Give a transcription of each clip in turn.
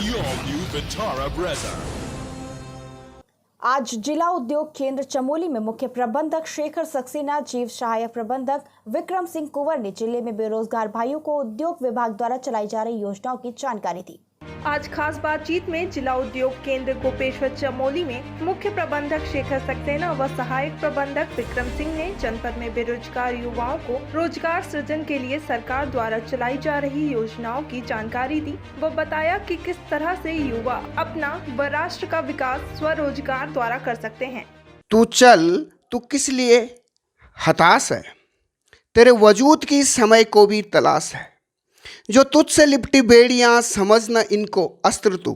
the all-new Vitara Brezza. आज जिला उद्योग केंद्र चमोली में मुख्य प्रबंधक शेखर सक्सेना, जीव सहायक प्रबंधक विक्रम सिंह कुंवर ने जिले में बेरोजगार भाइयों को उद्योग विभाग द्वारा चलाई जा रही योजनाओं की जानकारी दी। आज खास बातचीत में जिला उद्योग केंद्र गोपेश्वर चमोली में मुख्य प्रबंधक शेखर सक्सेना व सहायक प्रबंधक विक्रम सिंह ने जनपद में बेरोजगार युवाओं को रोजगार सृजन के लिए सरकार द्वारा चलाई जा रही योजनाओं की जानकारी दी व बताया कि किस तरह से युवा अपना व राष्ट्र का विकास स्वरोजगार द्वारा कर सकते हैं। तू चल, तू किस लिए हताश है, तेरे वजूद की समय को भी तलाश है। जो तुझसे लिपटी बेड़ियां समझ न इनको अस्त्र तू,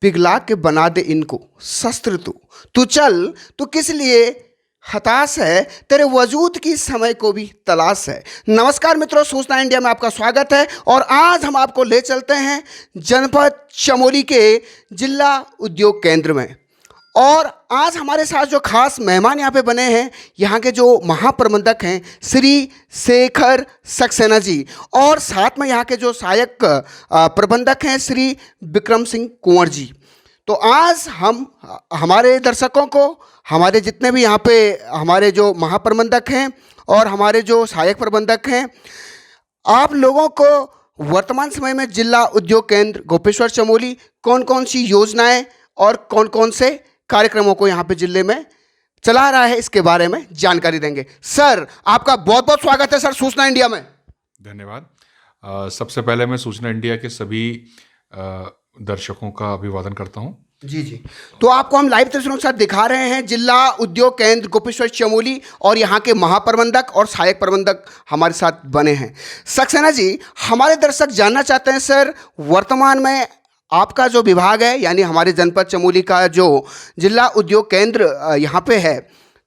पिघला के बना दे इनको शस्त्र तू। तू चल, तू किस लिए हताश है, तेरे वजूद की समय को भी तलाश है। नमस्कार मित्रों, सूचना इंडिया में आपका स्वागत है और आज हम आपको ले चलते हैं जनपद चमोली के जिला उद्योग केंद्र में। और आज हमारे साथ जो खास मेहमान यहाँ पे बने हैं, यहाँ के जो महाप्रबंधक हैं श्री शेखर सक्सेना जी, और साथ में यहाँ के जो सहायक प्रबंधक हैं श्री विक्रम सिंह कुंवर जी। तो आज हम हमारे दर्शकों को, हमारे जितने भी यहाँ पे हमारे जो महाप्रबंधक हैं और हमारे जो सहायक प्रबंधक हैं, आप लोगों को वर्तमान समय में जिला उद्योग केंद्र गोपेश्वर चमोली कौन कौन सी योजनाएं और कौन कौन से कार्यक्रमों को यहाँ पे जिले में चला रहा है, इसके बारे में जानकारी देंगे। सर, आपका बहुत बहुत स्वागत है सर सूचना इंडिया में। धन्यवाद। सबसे पहले मैं सूचना इंडिया के सभी दर्शकों का अभिवादन करता हूं। जी। तो आपको हम लाइव तस्वीरों के साथ दिखा रहे हैं जिला उद्योग केंद्र गोपेश्वर चमोली, और यहाँ के महाप्रबंधक और सहायक प्रबंधक हमारे साथ बने हैं। सक्सेना जी, हमारे दर्शक जानना चाहते हैं सर, वर्तमान में आपका जो विभाग है, यानी हमारे जनपद चमोली का जो जिला उद्योग केंद्र यहाँ पे है,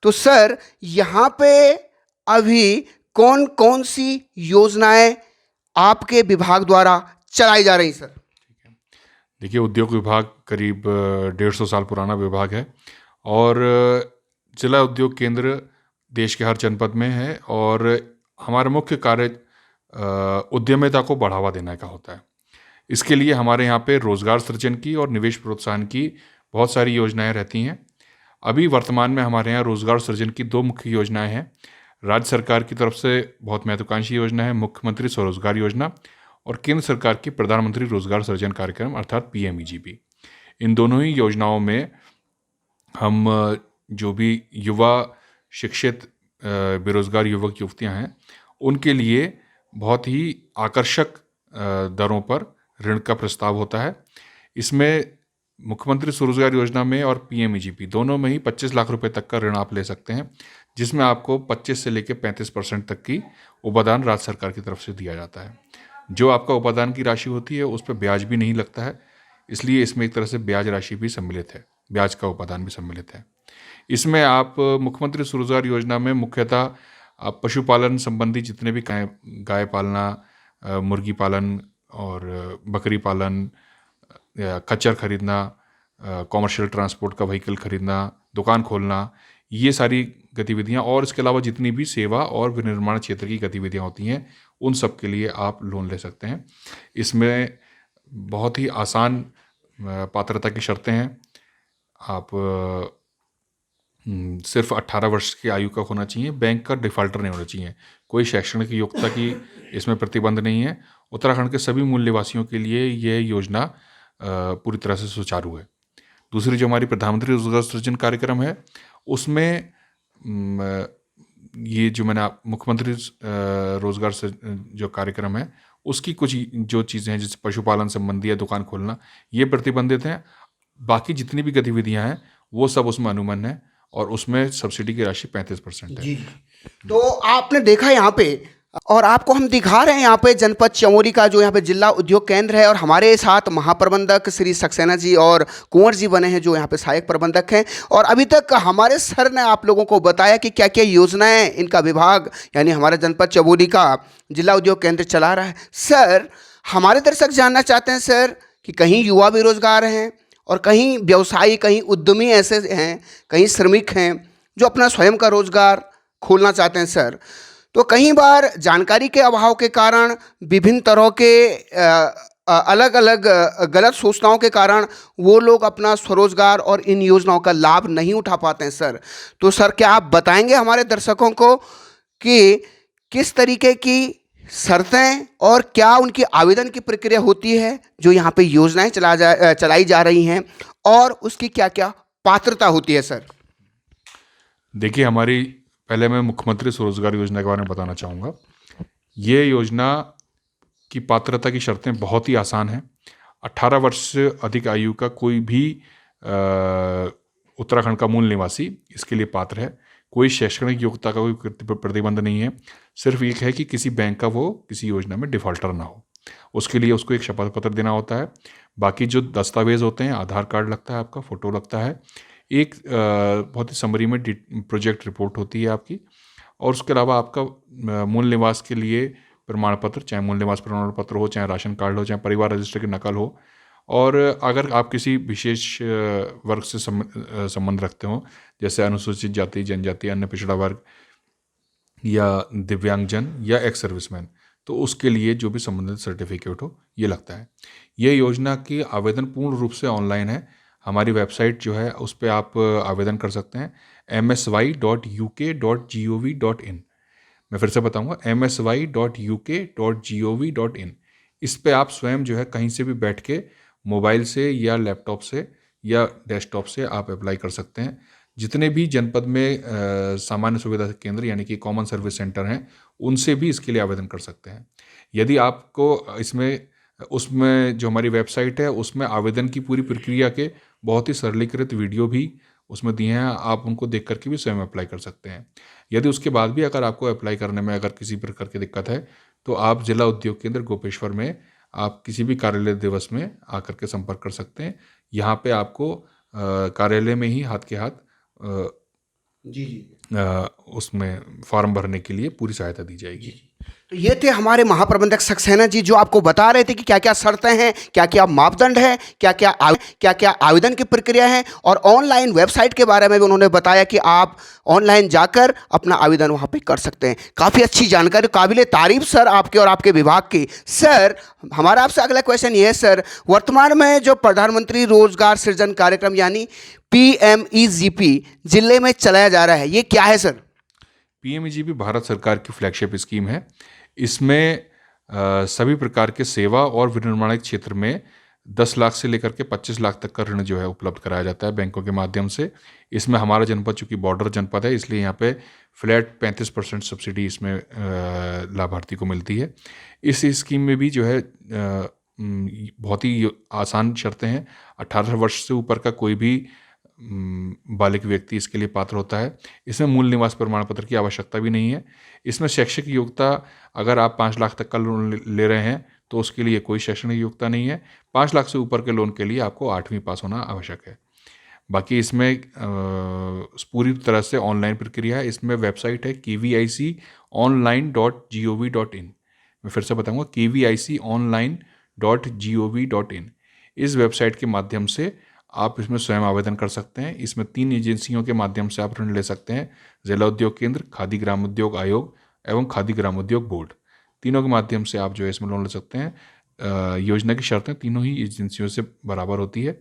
तो सर यहाँ पे अभी कौन कौन सी योजनाएं आपके विभाग द्वारा चलाई जा रही सर? देखिए, उद्योग विभाग करीब 150 साल पुराना विभाग है और जिला उद्योग केंद्र देश के हर जनपद में है और हमारा मुख्य कार्य उद्यमिता को बढ़ावा देने का होता है। इसके लिए हमारे यहाँ पे रोजगार सृजन की और निवेश प्रोत्साहन की बहुत सारी योजनाएं रहती हैं। अभी वर्तमान में हमारे यहाँ रोजगार सृजन की 2 मुख्य योजनाएं हैं। राज्य सरकार की तरफ से बहुत महत्वाकांक्षी योजना है मुख्यमंत्री स्वरोजगार योजना, और केंद्र सरकार की प्रधानमंत्री रोजगार सृजन कार्यक्रम अर्थात PMEGP। इन दोनों ही योजनाओं में हम जो भी युवा शिक्षित बेरोजगार युवक युवतियाँ हैं, उनके लिए बहुत ही आकर्षक दरों पर ऋण का प्रस्ताव होता है। इसमें मुख्यमंत्री स्वरोजगार योजना में और PMEGP दोनों में ही 25 लाख रुपए तक का ऋण आप ले सकते हैं, जिसमें आपको 25 से लेकर 35% तक की उपादान राज्य सरकार की तरफ से दिया जाता है। जो आपका उपादान की राशि होती है उस पर ब्याज भी नहीं लगता है, इसलिए इसमें एक तरह से ब्याज राशि भी सम्मिलित है, ब्याज का उपादान भी सम्मिलित है। इसमें आप मुख्यमंत्री स्वरोजगार योजना में मुख्यतः आप पशुपालन संबंधी जितने भी गाय पालना, मुर्गी पालन और बकरी पालन, खच्चर खरीदना, कॉमर्शियल ट्रांसपोर्ट का व्हीकल खरीदना, दुकान खोलना, ये सारी गतिविधियां, और इसके अलावा जितनी भी सेवा और विनिर्माण क्षेत्र की गतिविधियां होती हैं, उन सब के लिए आप लोन ले सकते हैं। इसमें बहुत ही आसान पात्रता की शर्तें हैं। आप सिर्फ 18 वर्ष की आयु का होना चाहिए, बैंक का डिफाल्टर नहीं होना चाहिए, कोई शैक्षणिक योग्यता की इसमें प्रतिबंध नहीं है। उत्तराखंड के सभी मूल निवासियों के लिए यह योजना पूरी तरह से सुचारू है। दूसरी जो हमारी प्रधानमंत्री रोजगार सृजन कार्यक्रम है, उसमें ये जो मैंने मुख्यमंत्री रोजगार जो कार्यक्रम है, उसकी कुछ जो चीज़ें हैं जैसे पशुपालन संबंधी या दुकान खोलना, ये प्रतिबंधित हैं। बाकी जितनी भी गतिविधियां हैं वो सब उसमें अनुमन है और उसमें सब्सिडी की राशि 35% है। जी। तो आपने देखा यहाँ पे, और आपको हम दिखा रहे हैं यहाँ पे जनपद चमोली का जो यहाँ पे जिला उद्योग केंद्र है, और हमारे साथ महाप्रबंधक श्री सक्सेना जी और कुंवर जी बने हैं जो यहाँ पे सहायक प्रबंधक हैं। और अभी तक हमारे सर ने आप लोगों को बताया कि क्या क्या योजनाएं इनका विभाग, यानी हमारे जनपद चमोली का जिला उद्योग केंद्र चला रहा है। सर, हमारे दर्शक जानना चाहते हैं सर कि कहीं युवा बेरोजगार हैं और कहीं व्यवसायी, कहीं उद्यमी ऐसे हैं, कहीं श्रमिक हैं जो अपना स्वयं का रोजगार खोलना चाहते हैं सर। तो कई बार जानकारी के अभाव के कारण विभिन्न तरह के अलग अलग गलत सूचनाओं के कारण वो लोग अपना स्वरोजगार और इन योजनाओं का लाभ नहीं उठा पाते हैं सर। तो सर क्या आप बताएंगे हमारे दर्शकों को कि किस तरीके की शर्तें और क्या उनकी आवेदन की प्रक्रिया होती है जो यहाँ पे योजनाएं चलाई जा रही हैं और उसकी क्या क्या पात्रता होती है सर? देखिए, हमारी पहले मैं मुख्यमंत्री स्वरोजगार योजना के बारे में बताना चाहूँगा। ये योजना की पात्रता की शर्तें बहुत ही आसान हैं। 18 वर्ष से अधिक आयु का कोई भी उत्तराखंड का मूल निवासी इसके लिए पात्र है। कोई शैक्षणिक योग्यता का कोई प्रतिबंध नहीं है। सिर्फ एक है कि किसी बैंक का वो किसी योजना में डिफ़ॉल्टर ना हो। उसके लिए उसको एक शपथ पत्र देना होता है। बाकी जो दस्तावेज़ होते हैं, आधार कार्ड लगता है, आपका फ़ोटो लगता है, एक बहुत ही समरी में प्रोजेक्ट रिपोर्ट होती है आपकी, और उसके अलावा आपका मूल निवास के लिए प्रमाण पत्र, चाहे मूल निवास प्रमाण पत्र हो, चाहे राशन कार्ड हो, चाहे परिवार रजिस्टर की नकल हो। और अगर आप किसी विशेष वर्ग से संबंध रखते हो, जैसे अनुसूचित जाति, जनजाति, अन्य पिछड़ा वर्ग या दिव्यांगजन या एक्स सर्विसमैन, तो उसके लिए जो भी संबंधित सर्टिफिकेट हो ये लगता है। ये योजना की आवेदन पूर्ण रूप से ऑनलाइन है। हमारी वेबसाइट जो है उस पर आप आवेदन कर सकते हैं, msy.uk.gov.in। मैं फिर से बताऊंगा, msy.uk.gov.in। इस पे आप स्वयं जो है कहीं से भी बैठ के मोबाइल से या लैपटॉप से या डेस्कटॉप से आप अप्लाई कर सकते हैं। जितने भी जनपद में सामान्य सुविधा केंद्र यानी कि कॉमन सर्विस सेंटर हैं, उनसे भी इसके लिए आवेदन कर सकते हैं। यदि आपको उसमें जो हमारी वेबसाइट है उसमें आवेदन की पूरी प्रक्रिया के बहुत ही सरलीकृत वीडियो भी उसमें दिए हैं, आप उनको देख करके भी स्वयं अप्लाई कर सकते हैं। यदि उसके बाद भी अगर आपको अप्लाई करने में अगर किसी प्रकार की दिक्कत है तो आप जिला उद्योग केंद्र गोपेश्वर में आप किसी भी कार्यालय दिवस में आकर के संपर्क कर सकते हैं। यहाँ पे आपको कार्यालय में ही हाथ के हाथ उसमें फॉर्म भरने के लिए पूरी सहायता दी जाएगी। तो ये थे हमारे महाप्रबंधक सक्सेना जी जो आपको बता रहे थे कि क्या क्या शर्तें हैं, क्या क्या मापदंड है, क्या क्या आवेदन की प्रक्रिया है, और ऑनलाइन वेबसाइट के बारे में भी उन्होंने बताया कि आप ऑनलाइन जाकर अपना आवेदन वहाँ पे कर सकते हैं। काफ़ी अच्छी जानकारी, काबिले तारीफ सर आपके और आपके विभाग की। सर हमारा आपसे अगला क्वेश्चन ये है सर, वर्तमान में जो प्रधानमंत्री रोजगार सृजन कार्यक्रम यानी PMEGP जिले में चलाया जा रहा है, ये क्या है सर? PMEGP भारत सरकार की फ्लैगशिप स्कीम है। इसमें सभी प्रकार के सेवा और विनिर्माणिक क्षेत्र में 10 लाख से लेकर के 25 लाख तक का ऋण जो है उपलब्ध कराया जाता है बैंकों के माध्यम से। इसमें हमारा जनपद चूँकि बॉर्डर जनपद है, इसलिए यहाँ पे फ्लैट 35% सब्सिडी इसमें लाभार्थी को मिलती है। इस स्कीम में भी जो है बहुत ही आसान शर्तें हैं। 18 वर्ष से ऊपर का कोई भी बालिग व्यक्ति इसके लिए पात्र होता है। इसमें मूल निवास प्रमाण पत्र की आवश्यकता भी नहीं है। इसमें शैक्षिक योग्यता, अगर आप 5 लाख तक का लोन ले रहे हैं तो उसके लिए कोई शैक्षणिक योग्यता नहीं है। 5 लाख से ऊपर के लोन के लिए आपको 8वीं पास होना आवश्यक है। बाकी इसमें पूरी तरह से ऑनलाइन प्रक्रिया है। इसमें वेबसाइट है kviconline.gov.in। मैं फिर से बताऊंगा, kviconline.gov.in। इस वेबसाइट के माध्यम से आप इसमें स्वयं आवेदन कर सकते हैं। इसमें 3 एजेंसियों के माध्यम से आप ऋण ले सकते हैं, जिला उद्योग केंद्र, खादी ग्राम उद्योग आयोग एवं खादी ग्राम उद्योग बोर्ड। तीनों के माध्यम से आप जो है इसमें लोन ले सकते हैं। योजना की शर्तें तीनों ही एजेंसियों से बराबर होती है।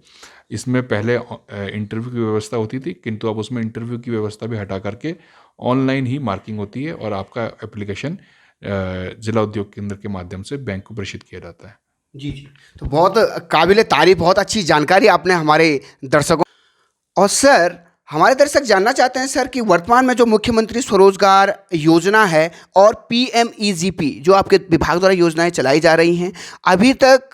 इसमें पहले इंटरव्यू की व्यवस्था होती थी, किंतु अब उसमें इंटरव्यू की व्यवस्था भी हटा करके ऑनलाइन ही मार्किंग होती है और आपका एप्लीकेशन जिला उद्योग केंद्र के माध्यम से बैंक को प्रेषित किया जाता है। जी। तो बहुत काबिले तारीफ, बहुत अच्छी जानकारी आपने हमारे दर्शकों। और सर हमारे दर्शक जानना चाहते हैं सर कि वर्तमान में जो मुख्यमंत्री स्वरोजगार योजना है और PMEGP जो आपके विभाग द्वारा योजनाएं चलाई जा रही हैं, अभी तक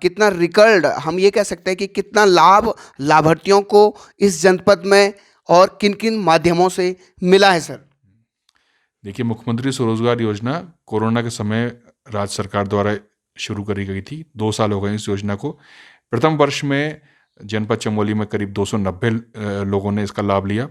कितना रिकॉर्ड हम ये कह सकते हैं कि कितना लाभ लाभार्थियों को इस जनपद में और किन किन माध्यमों से मिला है सर? देखिए, मुख्यमंत्री स्वरोजगार योजना कोरोना के समय राज्य सरकार द्वारा शुरू करी गई थी। 2 साल हो गए इस योजना को। प्रथम वर्ष में जनपद चमोली में करीब 290 लोगों ने इसका लाभ लिया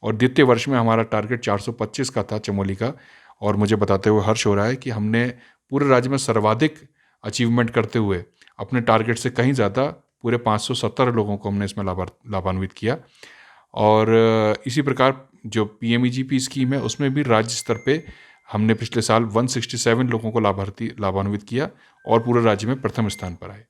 और द्वितीय वर्ष में हमारा टारगेट 425 का था चमोली का। और मुझे बताते हुए हर्ष हो रहा है कि हमने पूरे राज्य में सर्वाधिक अचीवमेंट करते हुए अपने टारगेट से कहीं ज़्यादा पूरे 570 लोगों को हमने इसमें लाभान्वित किया। और इसी प्रकार जो PMEGP स्कीम है उसमें भी राज्य स्तर पे हमने पिछले साल 167 लोगों को लाभान्वित किया और पूरे राज्य में प्रथम स्थान पर आए।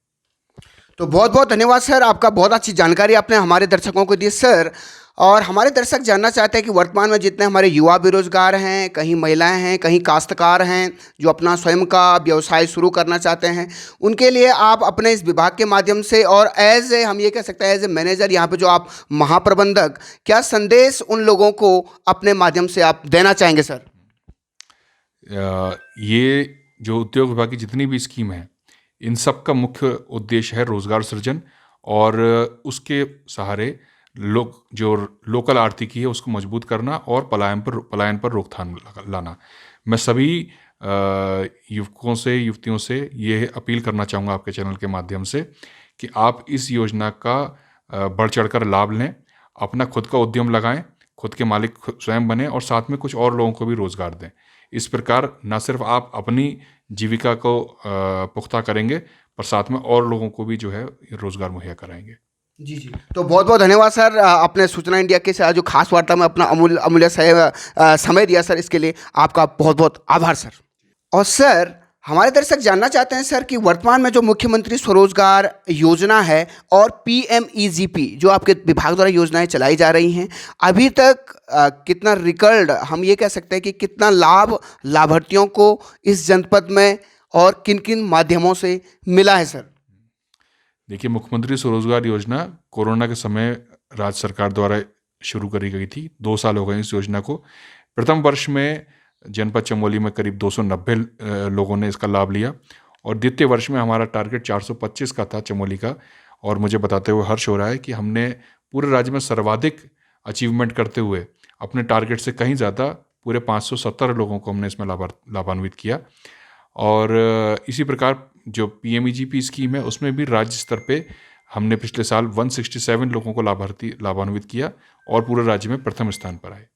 तो बहुत बहुत धन्यवाद सर, आपका बहुत अच्छी जानकारी आपने हमारे दर्शकों को दी सर। और हमारे दर्शक जानना चाहते हैं कि वर्तमान में जितने हमारे युवा बेरोजगार हैं, कहीं महिलाएं हैं, कहीं काश्तकार हैं जो अपना स्वयं का व्यवसाय शुरू करना चाहते हैं, उनके लिए आप अपने इस विभाग के माध्यम से और एज ए हम ये कह सकते हैं एज ए मैनेजर यहाँ पे जो आप महाप्रबंधक, क्या संदेश उन लोगों को अपने माध्यम से आप देना चाहेंगे सर? ये जो उद्योग विभाग की जितनी भी स्कीम है, इन सब का मुख्य उद्देश्य है रोजगार सृजन और उसके सहारे लोकल आर्थिकी है उसको मजबूत करना और पलायन पर रोकथाम लाना। मैं सभी युवकों से, युवतियों से ये अपील करना चाहूँगा आपके चैनल के माध्यम से कि आप इस योजना का बढ़ चढ़कर लाभ लें, अपना खुद का उद्यम लगाएं, खुद के मालिक स्वयं बने और साथ में कुछ और लोगों को भी रोजगार दें। इस प्रकार न सिर्फ आप अपनी जीविका को पुख्ता करेंगे पर साथ में और लोगों को भी जो है रोजगार मुहैया कराएंगे। जी जी, तो बहुत बहुत धन्यवाद सर, अपने सूचना इंडिया के साथ जो खास वार्ता में अपना अमूल्य समय दिया सर, इसके लिए आपका बहुत बहुत आभार सर। और सर, हमारे दर्शक जानना चाहते हैं सर कि वर्तमान में जो मुख्यमंत्री स्वरोजगार योजना है और PMEGP जो आपके विभाग द्वारा योजनाएं चलाई जा रही हैं, अभी तक कितना रिकॉर्ड हम ये कह सकते हैं कि कितना लाभ लाभार्थियों को इस जनपद में और किन किन माध्यमों से मिला है सर? देखिए, मुख्यमंत्री स्वरोजगार योजना कोरोना के समय राज्य सरकार द्वारा शुरू करी गई थी। 2 साल हो गए इस योजना को। प्रथम वर्ष में जनपद चमोली में करीब 290 लोगों ने इसका लाभ लिया और द्वितीय वर्ष में हमारा टारगेट 425 का था चमोली का। और मुझे बताते हुए हर्ष हो रहा है कि हमने पूरे राज्य में सर्वाधिक अचीवमेंट करते हुए अपने टारगेट से कहीं ज़्यादा पूरे 570 लोगों को हमने इसमें लाभान्वित किया। और इसी प्रकार जो PMEGP स्कीम है उसमें भी राज्य स्तर पे हमने पिछले साल 167 लोगों को लाभान्वित किया और पूरे राज्य में प्रथम स्थान पर आए।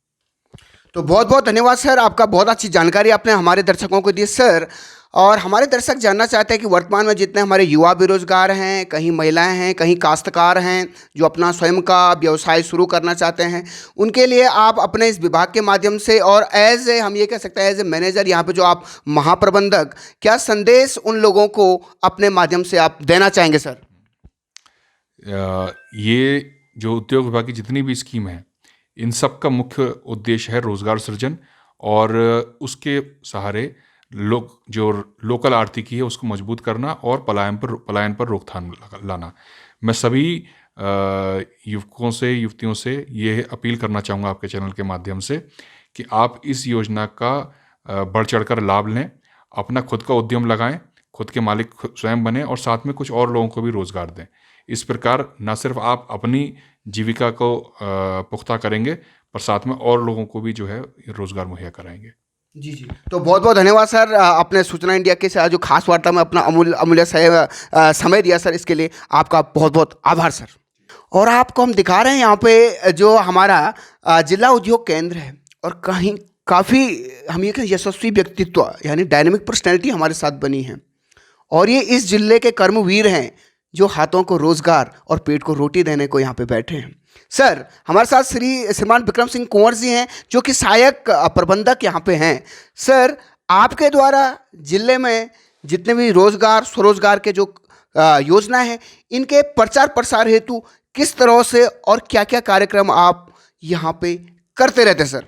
तो बहुत बहुत धन्यवाद सर, आपका बहुत अच्छी जानकारी आपने हमारे दर्शकों को दी सर। और हमारे दर्शक जानना चाहते हैं कि वर्तमान में जितने हमारे युवा बेरोजगार हैं, कहीं महिलाएं हैं, कहीं काश्तकार हैं जो अपना स्वयं का व्यवसाय शुरू करना चाहते हैं, उनके लिए आप अपने इस विभाग के माध्यम से और एज ए हम ये कह सकते हैं एज ए मैनेजर यहाँ पे जो आप महाप्रबंधक, क्या संदेश उन लोगों को अपने माध्यम से आप देना चाहेंगे सर? ये जो उद्योग विभाग की जितनी भी स्कीम है, इन सब का मुख्य उद्देश्य है रोजगार सृजन और उसके सहारे लोकल आर्थिकी है उसको मजबूत करना और पलायन पर रोकथाम लाना। मैं सभी युवकों से, युवतियों से ये अपील करना चाहूँगा आपके चैनल के माध्यम से कि आप इस योजना का बढ़ चढ़कर लाभ लें, अपना खुद का उद्यम लगाएं, खुद के मालिक स्वयं बने और साथ में कुछ और लोगों को भी रोजगार दें। इस प्रकार न सिर्फ आप अपनी जीविका को पुख्ता करेंगे पर साथ में और लोगों को भी जो है रोजगार मुहैया कराएंगे। जी जी, तो बहुत बहुत धन्यवाद सर, अपने सूचना इंडिया के साथ जो खास वार्ता में अपना अमूल्य समय दिया सर, इसके लिए आपका बहुत बहुत आभार सर। और आपको हम दिखा रहे हैं यहाँ पे जो हमारा जिला उद्योग केंद्र है और कहीं काफ़ी हम ये कहें यशस्वी व्यक्तित्व यानी डायनेमिक पर्सनैलिटी हमारे साथ बनी है और ये इस जिले के कर्मवीर हैं जो हाथों को रोजगार और पेट को रोटी देने को यहाँ पे बैठे हैं। सर, हमारे साथ श्रीमान विक्रम सिंह कुंवर जी हैं जो कि सहायक प्रबंधक यहाँ पे हैं। सर, आपके द्वारा जिले में जितने भी रोजगार स्वरोजगार के जो योजना है, इनके प्रचार प्रसार हेतु किस तरह से और क्या क्या कार्यक्रम आप यहाँ पे करते रहते हैं सर?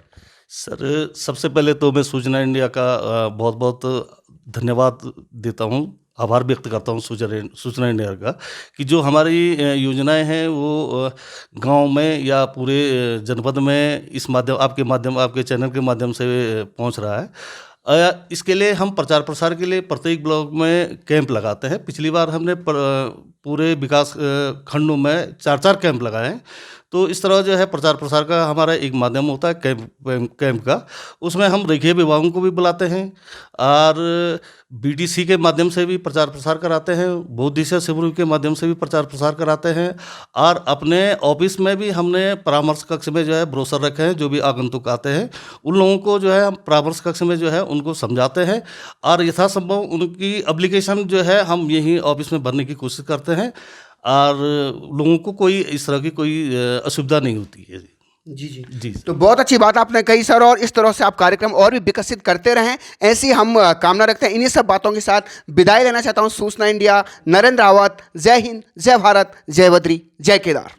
सर, सबसे पहले तो मैं सूचना इंडिया का बहुत बहुत धन्यवाद देता हूँ, आभार व्यक्त करता हूँ सूचना इंडिया का कि जो हमारी योजनाएं हैं वो गांव में या पूरे जनपद में इस आपके चैनल के माध्यम से पहुंच रहा है। इसके लिए हम प्रचार प्रसार के लिए प्रत्येक ब्लॉक में कैंप लगाते हैं। पिछली बार हमने पूरे विकास खंडों में 4-4 कैंप लगाए हैं। तो इस तरह जो है प्रचार प्रसार का हमारा एक माध्यम होता है कैंप का। उसमें हम रेखीय विभागों को भी बुलाते हैं और BDC के माध्यम से भी प्रचार प्रसार कराते हैं, बहुउद्देशीय शिविरों के माध्यम से भी प्रचार प्रसार कराते हैं और अपने ऑफिस में भी हमने परामर्श कक्ष में जो है ब्रोशर रखे हैं। जो भी आगंतुक आते हैं उन लोगों को जो है हम परामर्श कक्ष में जो है उनको समझाते हैं और यथासंभव उनकी एप्लीकेशन जो है हम यहीं ऑफिस में भरने की कोशिश करते हैं और लोगों को कोई इस तरह की कोई असुविधा नहीं होती है। जी जी जी तो बहुत अच्छी बात आपने कही सर, और इस तरह से आप कार्यक्रम और भी विकसित करते रहें, ऐसी हम कामना रखते हैं। इन्हीं सब बातों के साथ विदाई लेना चाहता हूं। सूचना इंडिया, नरेंद्र रावत। जय हिंद, जय भारत, जय बद्री, जय केदार।